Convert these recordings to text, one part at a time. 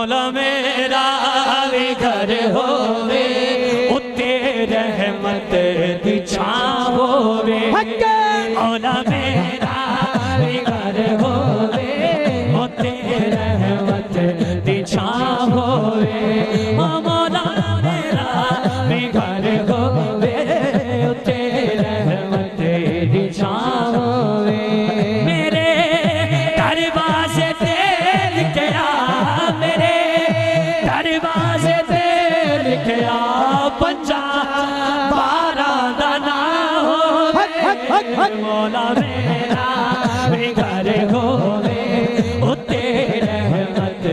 मौला मेरा भी घर होवे उत्ते रहमत दी छां होवे मौला मेरा भी घर होवे उत्ते रहमत दी छां होवे मौला मेरा भी घर होवे उत्ते रहमत दी छां होवे मेरे दरवाजे ते लिखया मेरे दरवाजे ते लिखया 50-12 दा नाम होवे मौला मेरा भी घर होवे उत्ते रहमत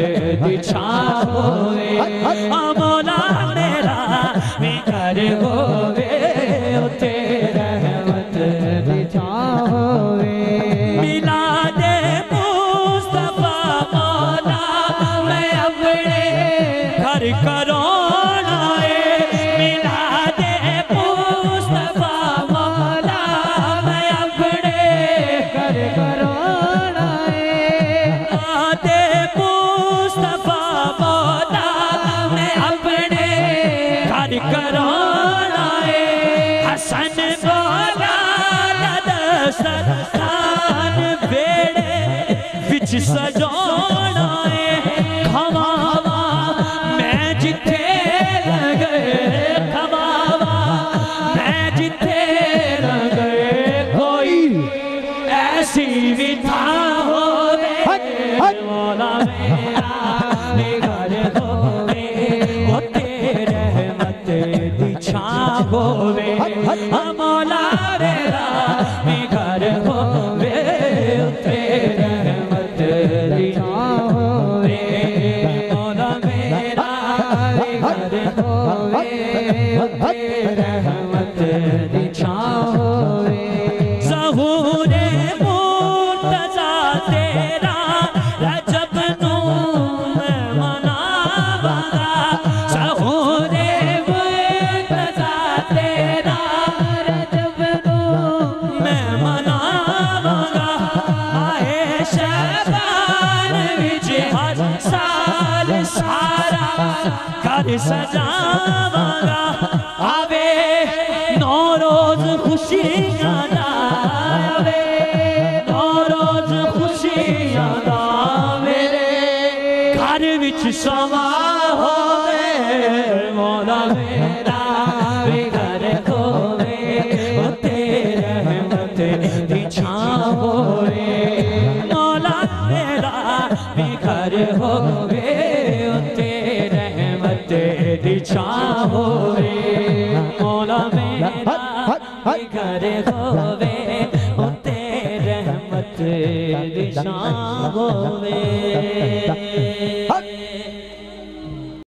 दी छां होवे मौला मेरा भी घर होवे उत्ते रहमत दी छां होवे मिलादे मुस्तफा मौला मैं अपने घर करोना मिलादे मुस्तफा मौला मैं अपने घर करोना मिलादे मुस्तफा मौला मैं अपने घर करोना हसन मौला दस्तरखान बेड़े विच सजाना खवावा मैं जिथे लगे खवावा मैं जिथे लगे कोई ऐसी विधा हो मौला मेरा भी घर होवे उत्ते रहमत दी छां होवे मौला मेरा भी घर होवे उत्ते रहमत दी छां होवे मौला मेरा भी घर होवे उत्ते रहमत दी छां होवे ज़हूरे मुर्तज़ा तेरा रजब नूं मैं मनावांगा ज़हूरे मुर्तज़ा तेरा रजब नूं मैं मनावांगा आए शबान विच हर साल सारा घर सजावांगा आवे 9 रोज खुशियां दा आवे 9 रोज खुशियां दा मेरे घर विच समा होवे मौला मेरा भी घर होवे उत्ते रहमत दी छां होवे मौला मेरा भी घर होवे उत्ते रहमत दी छां होवे मौला मेरा भी घर होवे उत्ते रहमत दी छां होवे